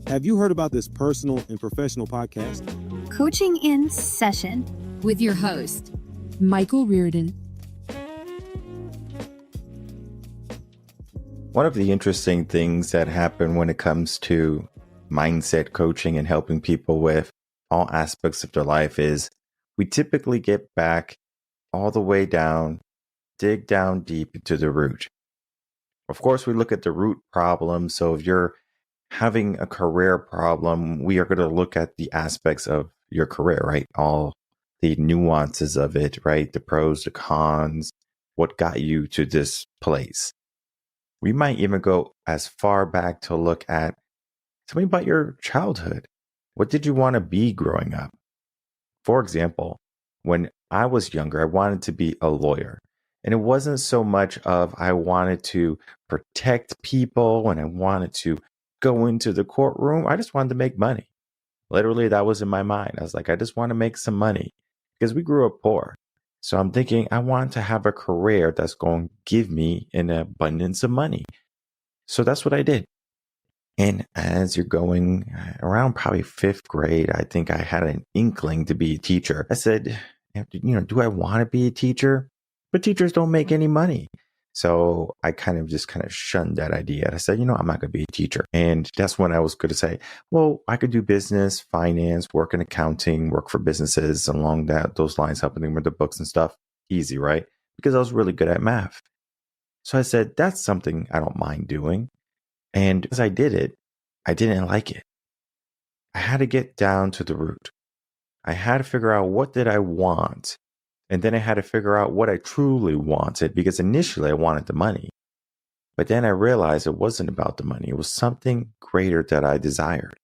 Have you heard about this personal and professional podcast? Coaching in Session with your host, Michael Reardon. One of the interesting things that happen when it comes to mindset coaching and helping people with all aspects of their life is we typically get back all the way down, dig down deep into the root. Of course, we look at the root problem. So if you're having a career problem, we are going to look at the aspects of your career, right? All the nuances of it, right? The pros, the cons, what got you to this place. We might even go as far back to look at, tell me about your childhood. What did you want to be growing up? For example, when I was younger, I wanted to be a lawyer. And it wasn't so much of I wanted to protect people and I wanted to go into the courtroom. I just wanted to make money. Literally, that was in my mind. I was like, I just want to make some money because we grew up poor. So I'm thinking I want to have a career that's going to give me an abundance of money. So that's what I did. And as you're going around probably fifth grade, I think I had an inkling to be a teacher. I said, do I want to be a teacher? But teachers don't make any money. So I kind of shunned that idea. I said, I'm not going to be a teacher. And that's when I was going to say, well, I could do business, finance, work in accounting, work for businesses along those lines, helping them with the books and stuff. Easy, right? Because I was really good at math. So I said, that's something I don't mind doing. And as I did it, I didn't like it. I had to get down to the root. I had to figure out what did I want. And then I had to figure out what I truly wanted because initially I wanted the money. But then I realized it wasn't about the money. It was something greater that I desired.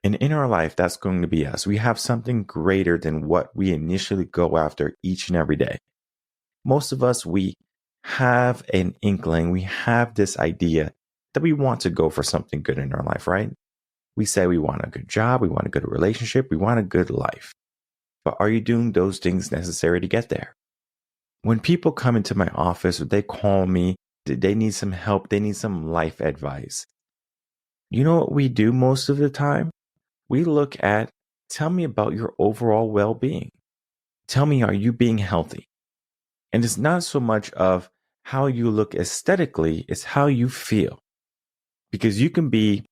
And in our life, that's going to be us. We have something greater than what we initially go after each and every day. Most of us, we have an inkling. We have this idea that we want to go for something good in our life, right? We say we want a good job. We want a good relationship. We want a good life. But are you doing those things necessary to get there? When people come into my office or they call me, they need some help, they need some life advice. You know what we do most of the time? We look at, tell me about your overall well-being. Tell me, are you being healthy? And it's not so much of how you look aesthetically, it's how you feel. Because you can be,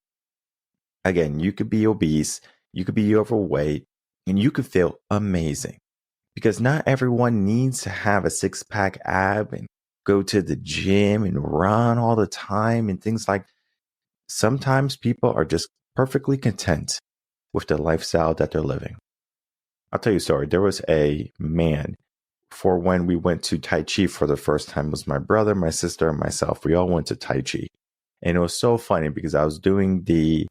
again, you could be obese, you could be overweight, and you could feel amazing because not everyone needs to have a six-pack ab and go to the gym and run all the time and things like. Sometimes people are just perfectly content with the lifestyle that they're living. I'll tell you a story. There was a man for when we went to Tai Chi for the first time. It was my brother, my sister, and myself. We all went to Tai Chi. And it was so funny because I was doing the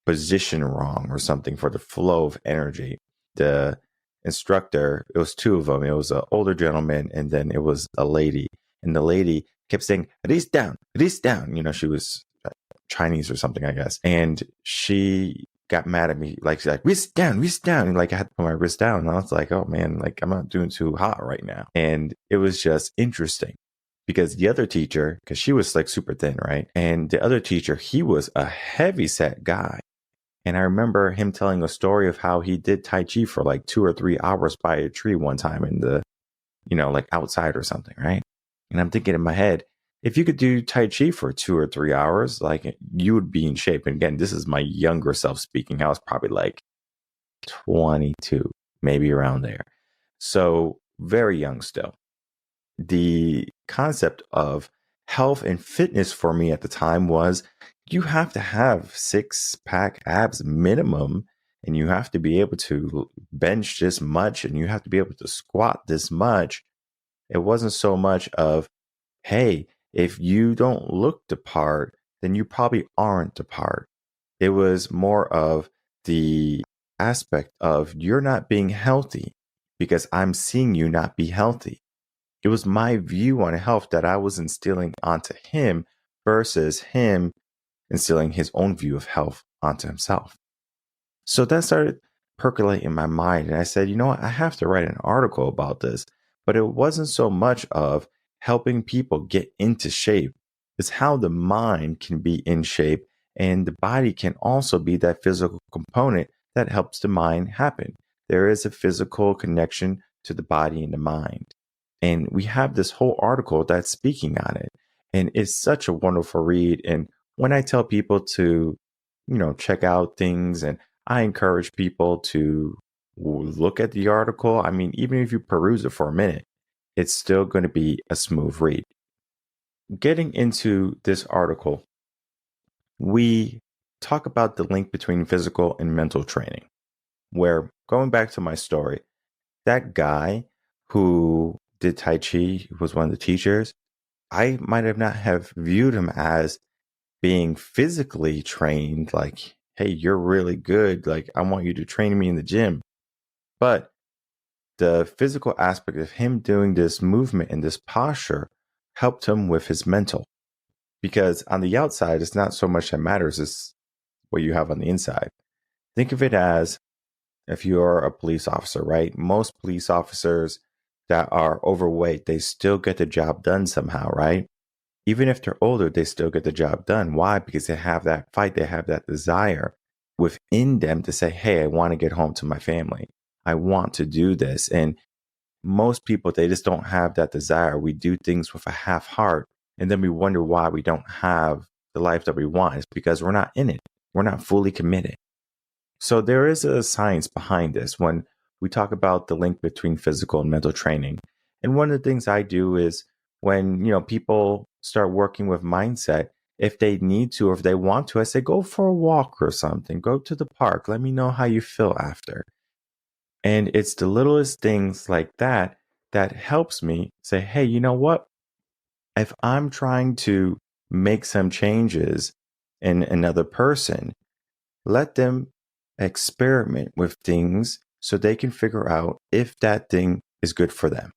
position wrong or something for the flow of energy. The instructor, it was two of them. It was an older gentleman and then it was a lady. And the lady kept saying, wrist down, wrist down. She was Chinese or something, I guess. And she got mad at me. She's like, wrist down, wrist down. And I had to put my wrist down. And I was like, oh man, I'm not doing too hot right now. And it was just interesting. Because the other teacher, because she was super thin, right? And the other teacher, he was a heavy set guy. And I remember him telling a story of how he did Tai Chi for 2 or 3 hours by a tree one time in the, outside or something, right? And I'm thinking in my head, if you could do Tai Chi for 2 or 3 hours, you would be in shape. And again, this is my younger self speaking. I was probably 22, maybe around there. So very young still. The concept of health and fitness for me at the time was you have to have 6-pack abs minimum, and you have to be able to bench this much, and you have to be able to squat this much. It wasn't so much of, hey, if you don't look the part, then you probably aren't the part. It was more of the aspect of you're not being healthy because I'm seeing you not be healthy. It was my view on health that I was instilling onto him versus him instilling his own view of health onto himself. So that started percolating in my mind. And I said, you know what? I have to write an article about this. But it wasn't so much of helping people get into shape. It's how the mind can be in shape And the body can also be that physical component that helps the mind happen. There is a physical connection to the body and the mind. And we have this whole article that's speaking on it. And it's such a wonderful read. And when I tell people to, check out things, and I encourage people to look at the article, I mean, even if you peruse it for a minute, it's still going to be a smooth read. Getting into this article, we talk about the link between physical and mental training, where, going back to my story, that guy who did Tai Chi, who was one of the teachers, I might have not have viewed him as being physically trained, like, hey, you're really good, like, I want you to train me in the gym. But the physical aspect of him doing this movement and this posture helped him with his mental. Because on the outside, it's not so much that matters, it's what you have on the inside. Think of it as if you're a police officer, right? Most police officers that are overweight, they still get the job done somehow, right? Even if they're older, they still get the job done. Why? Because they have that fight, they have that desire within them to say, hey, I want to get home to my family. I want to do this. And most people, they just don't have that desire. We do things with a half heart, and then we wonder why we don't have the life that we want. It's because we're not in it. We're not fully committed. So there is a science behind this when we talk about the link between physical and mental training. And one of the things I do is when, people start working with mindset, if they need to or if they want to, I say, go for a walk or something. Go to the park. Let me know how you feel after. And it's the littlest things like that that helps me say, hey, you know what? If I'm trying to make some changes in another person, let them experiment with things so they can figure out if that thing is good for them.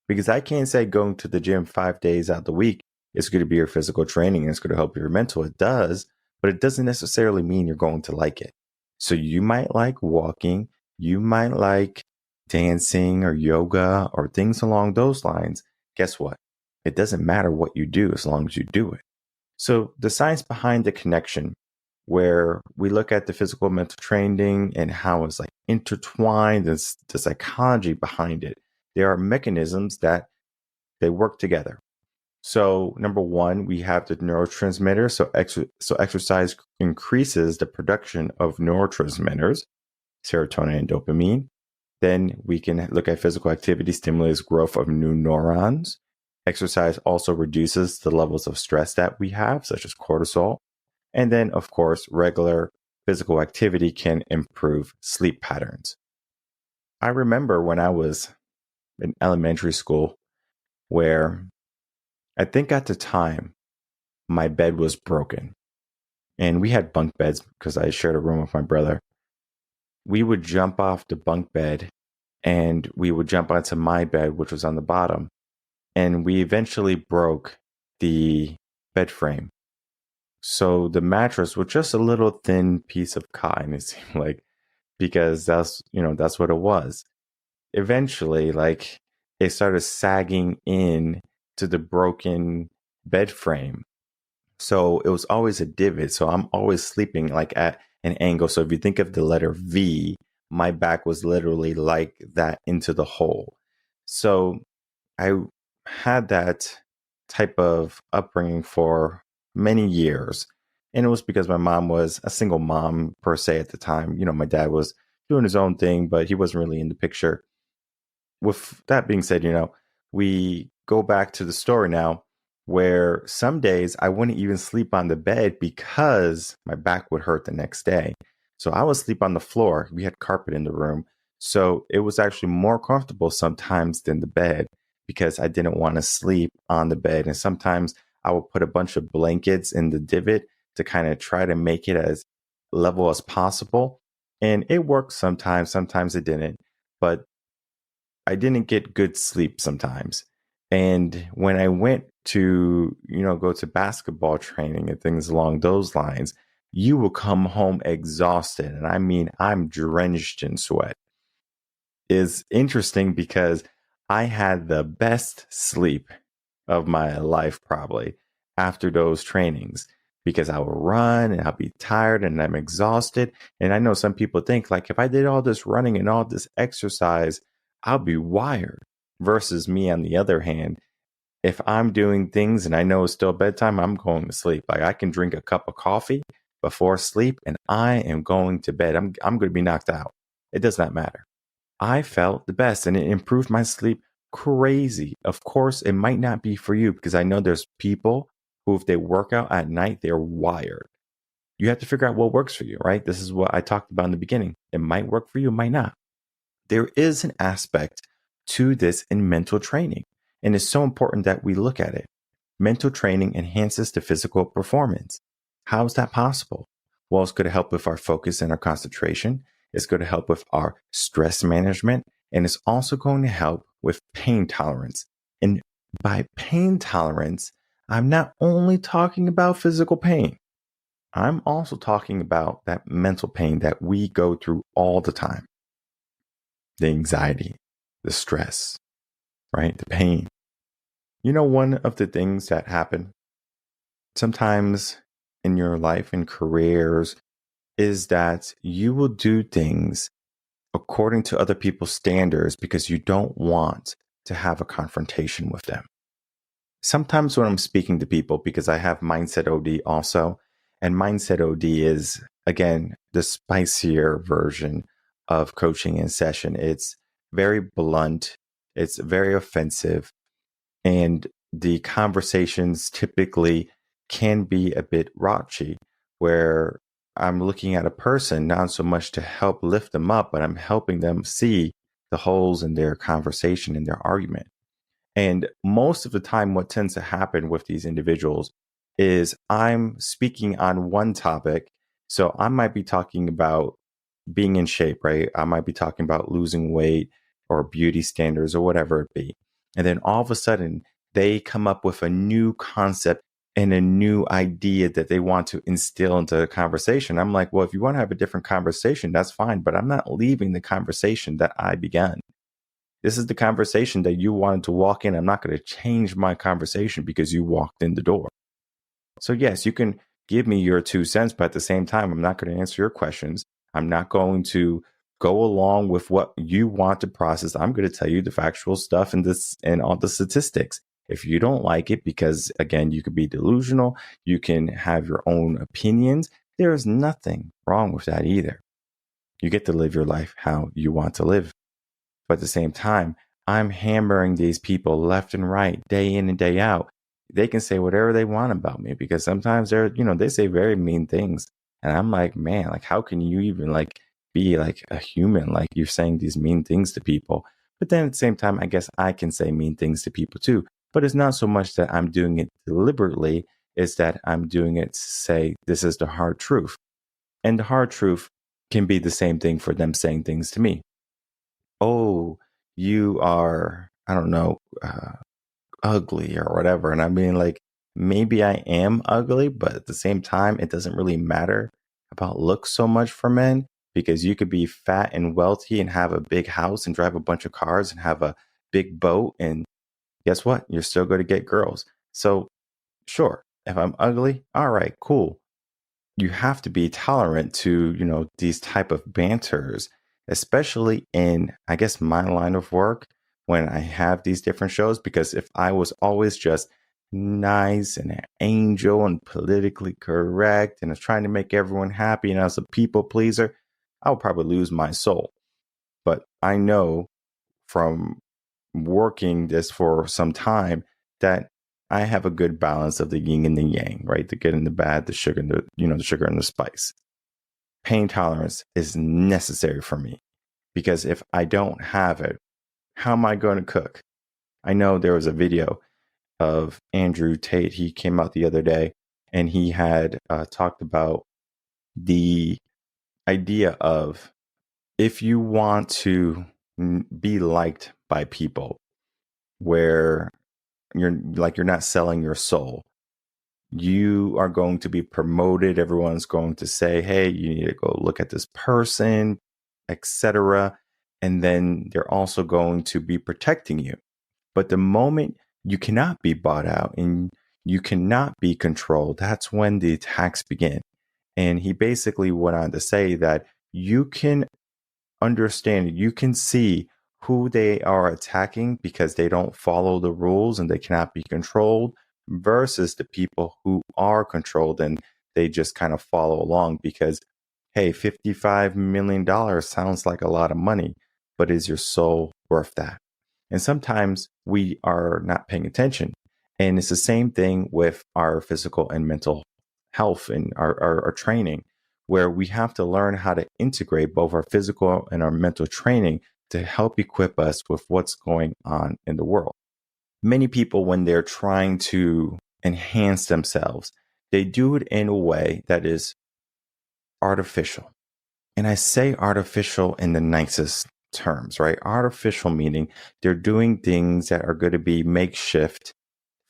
Because I can't say going to the gym 5 days out of the week is going to be your physical training and it's going to help your mental. It does, but it doesn't necessarily mean you're going to like it. So you might like walking, you might like dancing or yoga or things along those lines. Guess what? It doesn't matter what you do as long as you do it. So the science behind the connection, where we look at the physical mental training and how it's like intertwined, and the psychology behind it. There are mechanisms that they work together. So number one, we have the neurotransmitter. So exercise increases the production of neurotransmitters, serotonin and dopamine. Then we can look at physical activity stimulates growth of new neurons. Exercise also reduces the levels of stress that we have, such as cortisol. And then, of course, regular physical activity can improve sleep patterns. I remember when I was in elementary school, where I think at the time my bed was broken. And we had bunk beds because I shared a room with my brother. We would jump off the bunk bed and we would jump onto my bed, which was on the bottom. And we eventually broke the bed frame. So the mattress was just a little thin piece of cotton, it seemed like, because that's what it was. Eventually, like, it started sagging in to the broken bed frame. So it was always a divot. So I'm always sleeping like at an angle. So if you think of the letter V, my back was literally like that into the hole. So I had that type of upbringing for many years. And it was because my mom was a single mom per se at the time. My dad was doing his own thing, but he wasn't really in the picture. With that being said, we go back to the story now where some days I wouldn't even sleep on the bed because my back would hurt the next day. So I would sleep on the floor. We had carpet in the room. So it was actually more comfortable sometimes than the bed because I didn't want to sleep on the bed. And sometimes I would put a bunch of blankets in the divot to kind of try to make it as level as possible. And it worked sometimes it didn't. But I didn't get good sleep sometimes. And when I went to, go to basketball training and things along those lines, you will come home exhausted. And I mean, I'm drenched in sweat. Is interesting because I had the best sleep of my life probably after those trainings because I will run and I'll be tired and I'm exhausted. And I know some people think like if I did all this running and all this exercise, I'll be wired. Versus me, on the other hand, if I'm doing things and I know it's still bedtime, I'm going to sleep. Like I can drink a cup of coffee before sleep and I am going to bed. I'm going to be knocked out. It does not matter. I felt the best and it improved my sleep crazy. Of course, it might not be for you because I know there's people who, if they work out at night, they're wired. You have to figure out what works for you, right? This is what I talked about in the beginning. It might work for you, it might not. There is an aspect to this in mental training, and it's so important that we look at it. Mental training enhances the physical performance. How is that possible? Well, it's going to help with our focus and our concentration. It's going to help with our stress management, and it's also going to help with pain tolerance. And by pain tolerance, I'm not only talking about physical pain. I'm also talking about that mental pain that we go through all the time. The anxiety, the stress, right? The pain. You know, one of the things that happen sometimes in your life and careers is that you will do things according to other people's standards because you don't want to have a confrontation with them. Sometimes when I'm speaking to people, because I have Mindset OD also, and Mindset OD is, again, the spicier version of coaching in session. It's very blunt, it's very offensive, and the conversations typically can be a bit raunchy, where I'm looking at a person not so much to help lift them up, but I'm helping them see the holes in their conversation and their argument. And most of the time, what tends to happen with these individuals is I'm speaking on one topic. So I might be talking about being in shape, right? I might be talking about losing weight or beauty standards or whatever it be. And then all of a sudden, they come up with a new concept and a new idea that they want to instill into the conversation. I'm like, well, if you want to have a different conversation, that's fine, but I'm not leaving the conversation that I began. This is the conversation that you wanted to walk in. I'm not going to change my conversation because you walked in the door. So yes, you can give me your 2 cents, but at the same time, I'm not going to answer your questions. I'm not going to go along with what you want to process. I'm going to tell you the factual stuff and this and all the statistics. If you don't like it, because again, you could be delusional, you can have your own opinions. There is nothing wrong with that either. You get to live your life how you want to live. But at the same time, I'm hammering these people left and right, day in and day out. They can say whatever they want about me because sometimes they say very mean things. And I'm like, man, like, how can you even like be like a human? Like you're saying these mean things to people. But then at the same time, I guess I can say mean things to people too. But it's not so much that I'm doing it deliberately. It's that I'm doing it to say, this is the hard truth. And the hard truth can be the same thing for them saying things to me. Oh, you are, I don't know, ugly or whatever. And I mean, like, maybe I am ugly, but at the same time, it doesn't really matter about looks so much for men because you could be fat and wealthy and have a big house and drive a bunch of cars and have a big boat. And guess what? You're still going to get girls. So, sure, if I'm ugly, all right, cool. You have to be tolerant to, these type of banters, especially in, I guess, my line of work when I have these different shows, because if I was always just nice and an angel and politically correct and I was trying to make everyone happy and I was a people pleaser, I would probably lose my soul. But I know from working this for some time that I have a good balance of the yin and the yang, right? The good and the bad, the sugar and the sugar and the spice. Pain tolerance is necessary for me because if I don't have it, how am I going to cook? I know there was a video of Andrew Tate. He came out the other day and he had talked about the idea of if you want to be liked by people, where you're not selling your soul. You are going to be promoted. Everyone's going to say, hey, you need to go look at this person, etc. And then they're also going to be protecting you. But the moment you cannot be bought out and you cannot be controlled, that's when the attacks begin. And he basically went on to say that you can understand, you can see who they are attacking because they don't follow the rules and they cannot be controlled, versus the people who are controlled and they just kind of follow along because, hey, $55 million sounds like a lot of money, but is your soul worth that? And sometimes we are not paying attention. And it's the same thing with our physical and mental health and our training, where we have to learn how to integrate both our physical and our mental training to help equip us with what's going on in the world. Many people, when they're trying to enhance themselves, they do it in a way that is artificial. And I say artificial in the nicest terms, right? Artificial meaning they're doing things that are going to be makeshift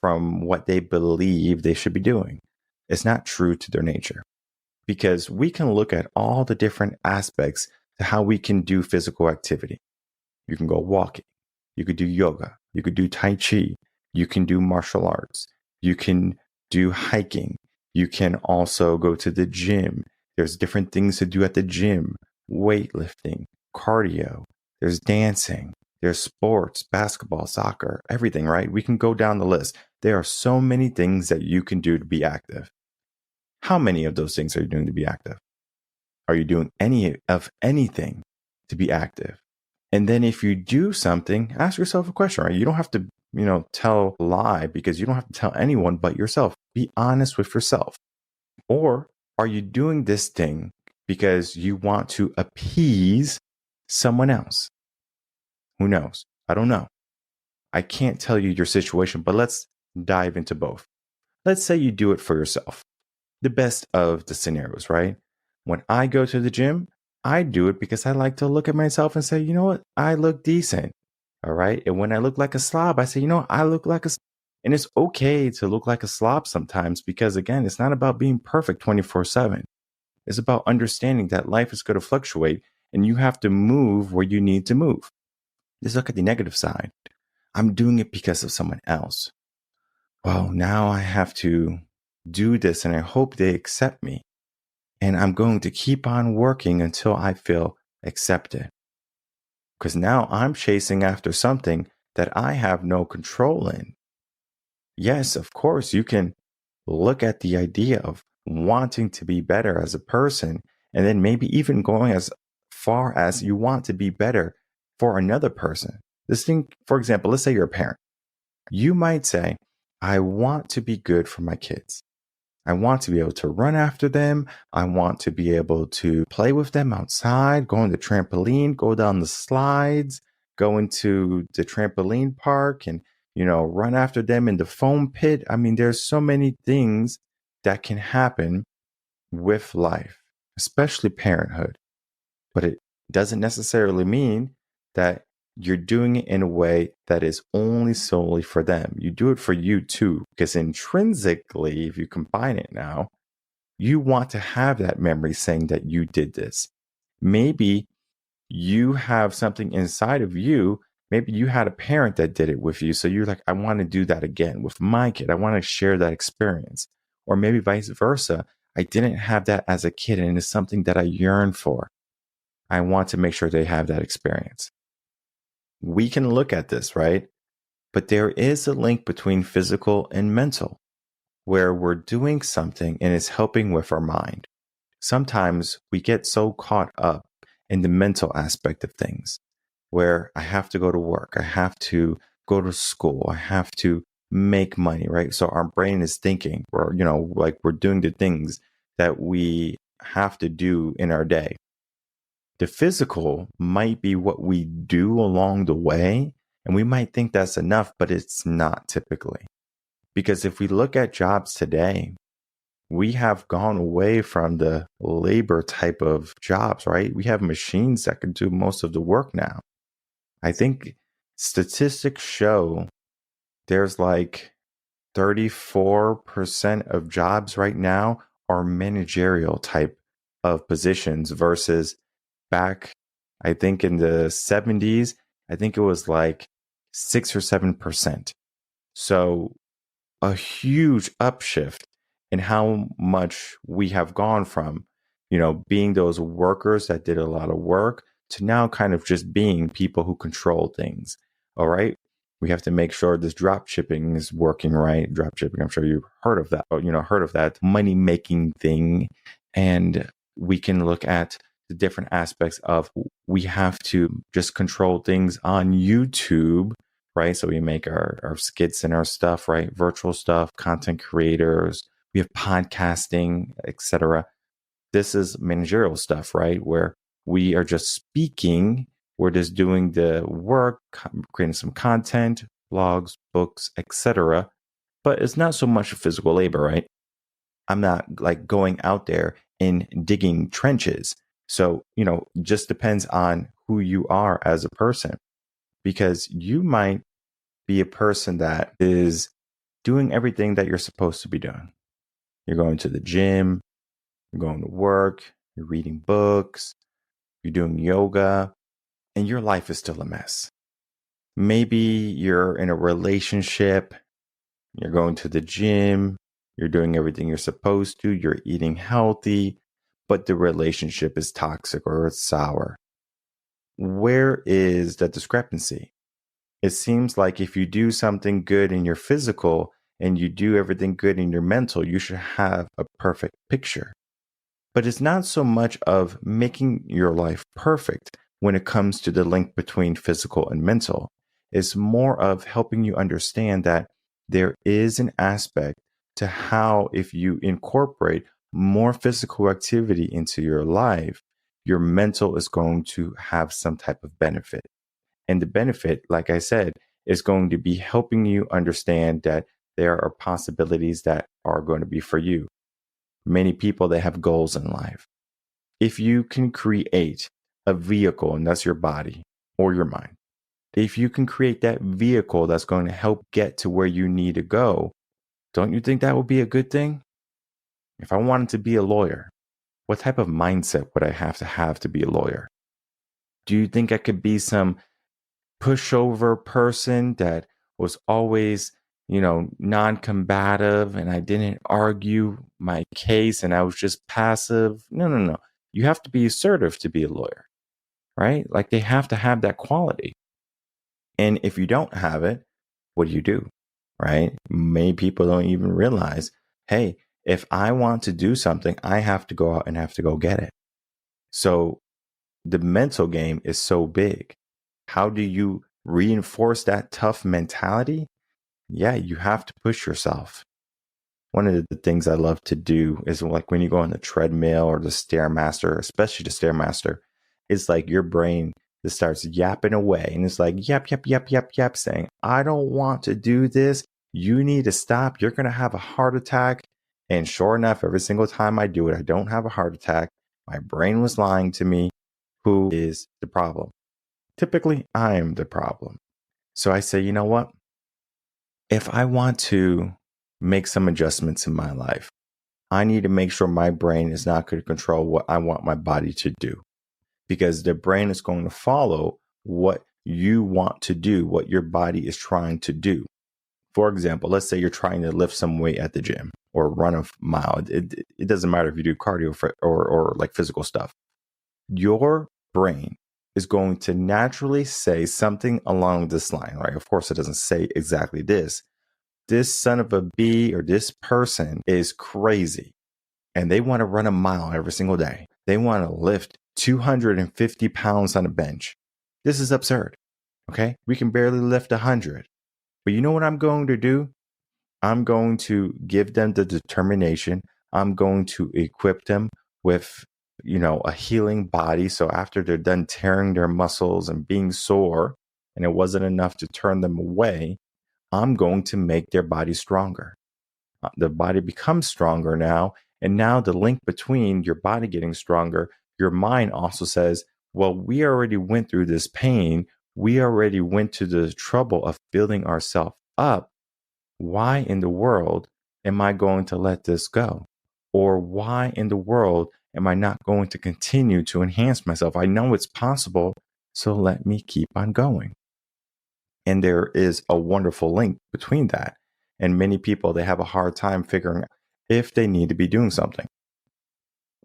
from what they believe they should be doing. It's not true to their nature, because we can look at all the different aspects to how we can do physical activity. You can go walking, you could do yoga, you could do Tai Chi, you can do martial arts, you can do hiking, you can also go to the gym. There's different things to do at the gym: weightlifting, cardio, there's dancing, there's sports, basketball, soccer, everything, right? We can go down the list. There are so many things that you can do to be active. How many of those things are you doing to be active? Are you doing any of anything to be active? And then if you do something, ask yourself a question, right? You don't have to, tell a lie, because you don't have to tell anyone but yourself. Be honest with yourself. Or are you doing this thing because you want to appease someone else? Who knows? I don't know. I can't tell you your situation, but let's dive into both. Let's say you do it for yourself. The best of the scenarios, right? When I go to the gym, I do it because I like to look at myself and say, you know what? I look decent. All right. And when I look like a slob, I say, you know, I look like a, and it's okay to look like a slob sometimes, because again, it's not about being perfect 24/7. It's about understanding that life is going to fluctuate and you have to move where you need to move. Let's look at the negative side. I'm doing it because of someone else. Well, now I have to do this and I hope they accept me. And I'm going to keep on working until I feel accepted. Because now I'm chasing after something that I have no control in. Yes, of course, you can look at the idea of wanting to be better as a person, and then maybe even going as far as you want to be better for another person. This thing, for example, let's say you're a parent. You might say, I want to be good for my kids. I want to be able to run after them. I want to be able to play with them outside, go on the trampoline, go down the slides, go into the trampoline park and, run after them in the foam pit. I mean, there's so many things that can happen with life, especially parenthood. But it doesn't necessarily mean that you're doing it in a way that is only solely for them. You do it for you too, because intrinsically, if you combine it now, you want to have that memory saying that you did this. Maybe you have something inside of you. Maybe you had a parent that did it with you. So you're like, I want to do that again with my kid. I want to share that experience. Or maybe vice versa. I didn't have that as a kid and it's something that I yearn for. I want to make sure they have that experience. We can look at this, right? But there is a link between physical and mental, where we're doing something and it's helping with our mind. Sometimes we get so caught up in the mental aspect of things, where I have to go to work, I have to go to school, I have to make money, right? So our brain is thinking, we're doing the things that we have to do in our day. The physical might be what we do along the way, and we might think that's enough, but it's not typically. Because if we look at jobs today, we have gone away from the labor type of jobs, right? We have machines that can do most of the work now. I think statistics show there's like 34% of jobs right now are managerial type of positions versus back, I think in the 70s, I think it was like 6 or 7%. So a huge upshift in how much we have gone from, being those workers that did a lot of work to now kind of just being people who control things. All right. We have to make sure this drop shipping is working right. Drop shipping, I'm sure you've heard of that, or, heard of that money making thing. And we can look at the different aspects of we have to just control things on YouTube, right? So we make our skits and our stuff, right? Virtual stuff, content creators, we have podcasting, etc. This is managerial stuff, right? Where we are just speaking, we're just doing the work, creating some content, blogs, books, etc. But it's not so much physical labor, right? I'm not like going out there and digging trenches. So, just depends on who you are as a person, because you might be a person that is doing everything that you're supposed to be doing. You're going to the gym, you're going to work, you're reading books, you're doing yoga, and your life is still a mess. Maybe you're in a relationship, you're going to the gym, you're doing everything you're supposed to, you're eating healthy, but the relationship is toxic or it's sour. Where is the discrepancy? It seems like if you do something good in your physical and you do everything good in your mental, you should have a perfect picture. But it's not so much of making your life perfect when it comes to the link between physical and mental. It's more of helping you understand that there is an aspect to how, if you incorporate more physical activity into your life, your mental is going to have some type of benefit. And the benefit, like I said, is going to be helping you understand that there are possibilities that are going to be for you. Many people, they have goals in life. If you can create a vehicle, and that's your body or your mind, if you can create that vehicle that's going to help get to where you need to go, don't you think that would be a good thing? If I wanted to be a lawyer, what type of mindset would I have to be a lawyer? Do you think I could be some pushover person that was always, non-combative, and I didn't argue my case and I was just passive? No, no, no. You have to be assertive to be a lawyer, right? Like they have to have that quality. And if you don't have it, what do? Right? Many people don't even realize, hey, if I want to do something, I have to go out and have to go get it. So the mental game is so big. How do you reinforce that tough mentality? Yeah, you have to push yourself. One of the things I love to do is like when you go on the treadmill or the Stairmaster, especially the Stairmaster, it's like your brain just starts yapping away and it's like yap, yap, yap, yap, yap, saying, I don't want to do this. You need to stop. You're going to have a heart attack. And sure enough, every single time I do it, I don't have a heart attack. My brain was lying to me. Who is the problem? Typically, I am the problem. So I say, you know what? If I want to make some adjustments in my life, I need to make sure my brain is not going to control what I want my body to do, because the brain is going to follow what you want to do, what your body is trying to do. For example, let's say you're trying to lift some weight at the gym or run a mile. It doesn't matter if you do cardio or like physical stuff. Your brain is going to naturally say something along this line, right? Of course, it doesn't say exactly this. This son of a bee or this person is crazy and they want to run a mile every single day. They want to lift 250 pounds on a bench. This is absurd. Okay. We can barely lift 100. But you know what I'm going to do? I'm going to give them the determination. I'm going to equip them with, a healing body. So after they're done tearing their muscles and being sore, and it wasn't enough to turn them away, I'm going to make their body stronger. The body becomes stronger now. And now the link between your body getting stronger, your mind also says, well, we already went through this pain. We already went to the trouble of building ourselves up. Why in the world am I going to let this go? Or why in the world am I not going to continue to enhance myself? I know it's possible, so let me keep on going. And there is a wonderful link between that. And many people, they have a hard time figuring out if they need to be doing something.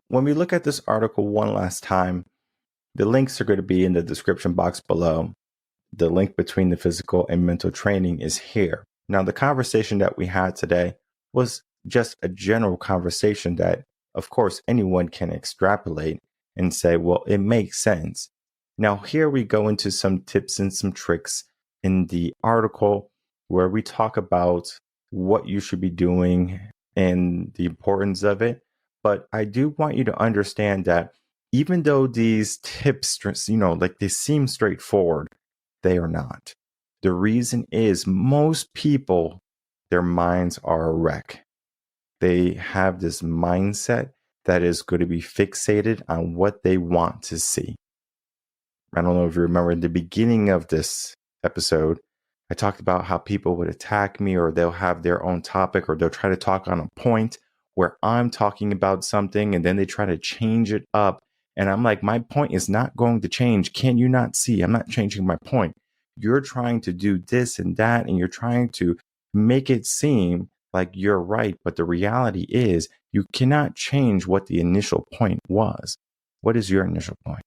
When we look at this article one last time, the links are going to be in the description box below. The link between the physical and mental training is here. Now, the conversation that we had today was just a general conversation that, of course, anyone can extrapolate and say, well, it makes sense. Now, here we go into some tips and some tricks in the article where we talk about what you should be doing and the importance of it. But I do want you to understand that even though these tips, like they seem straightforward, they are not. The reason is most people, their minds are a wreck. They have this mindset that is going to be fixated on what they want to see. I don't know if you remember in the beginning of this episode, I talked about how people would attack me, or they'll have their own topic, or they'll try to talk on a point where I'm talking about something and then they try to change it up. And I'm like, my point is not going to change. Can you not see? I'm not changing my point. You're trying to do this and that, and you're trying to make it seem like you're right. But the reality is you cannot change what the initial point was. What is your initial point?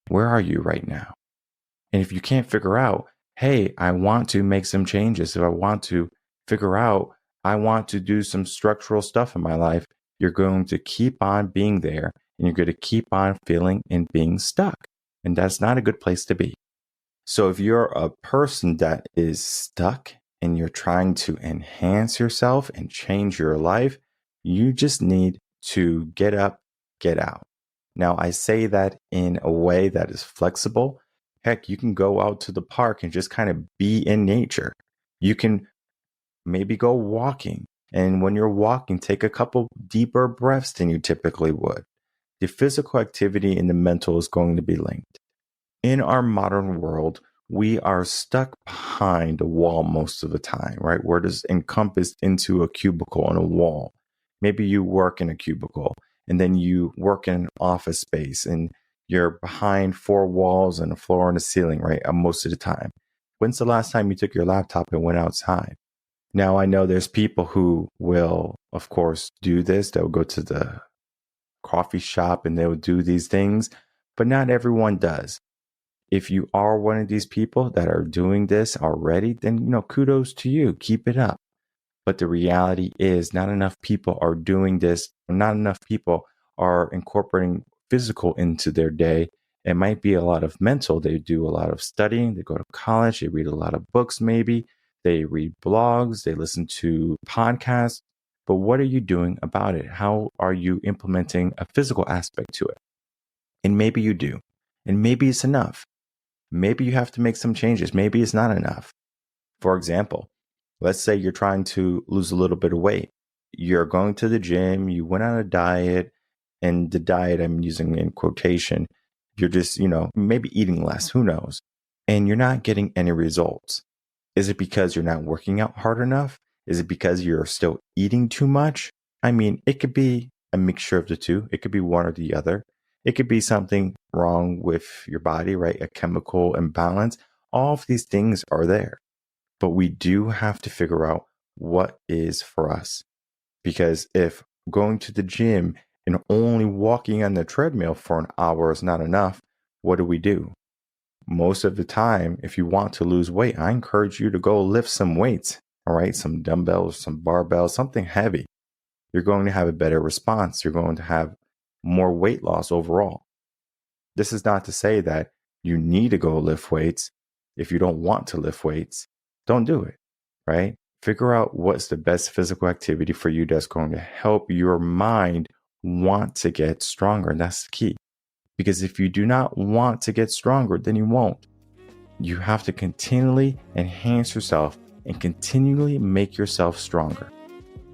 Where are you right now? And if you can't figure out, hey, I want to make some changes, if I want to figure out, I want to do some structural stuff in my life, you're going to keep on being there, and you're going to keep on feeling and being stuck. And that's not a good place to be. So if you're a person that is stuck and you're trying to enhance yourself and change your life, you just need to get up, get out. Now, I say that in a way that is flexible. Heck, you can go out to the park and just kind of be in nature. You can maybe go walking. And when you're walking, take a couple deeper breaths than you typically would. The physical activity and the mental is going to be linked. In our modern world, we are stuck behind a wall most of the time, right? We're just encompassed into a cubicle on a wall. Maybe you work in a cubicle, and then you work in an office space, and you're behind four walls and a floor and a ceiling, right? Most of the time. When's the last time you took your laptop and went outside? Now, I know there's people who will, of course, do this. They'll go to the coffee shop and they'll do these things, but not everyone does. If you are one of these people that are doing this already, then, kudos to you. Keep it up. But the reality is not enough people are doing this. Not enough people are incorporating physical into their day. It might be a lot of mental. They do a lot of studying. They go to college. They read a lot of books, maybe. They read blogs. They listen to podcasts. But what are you doing about it? How are you implementing a physical aspect to it? And maybe you do. And maybe it's enough. Maybe you have to make some changes. Maybe it's not enough. For example, let's say you're trying to lose a little bit of weight. You're going to the gym, you went on a diet, and the diet I'm using in quotation, you're just, maybe eating less, who knows? And you're not getting any results. Is it because you're not working out hard enough? Is it because you're still eating too much? I mean, it could be a mixture of the two. It could be one or the other. It could be something wrong with your body, right? A chemical imbalance. All of these things are there. But we do have to figure out what is for us. Because if going to the gym and only walking on the treadmill for an hour is not enough, what do? Most of the time, if you want to lose weight, I encourage you to go lift some weights, all right? Some dumbbells, some barbells, something heavy. You're going to have a better response. You're going to have more weight loss overall. This is not to say that you need to go lift weights. If you don't want to lift weights, don't do it, right? Figure out what's the best physical activity for you that's going to help your mind want to get stronger. And that's the key. Because if you do not want to get stronger, then you won't. You have to continually enhance yourself and continually make yourself stronger.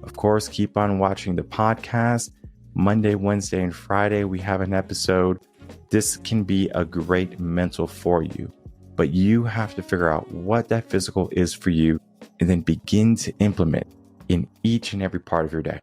Of course, keep on watching the podcast. Monday, Wednesday, and Friday, we have an episode. This can be a great mental for you, but you have to figure out what that physical is for you and then begin to implement in each and every part of your day.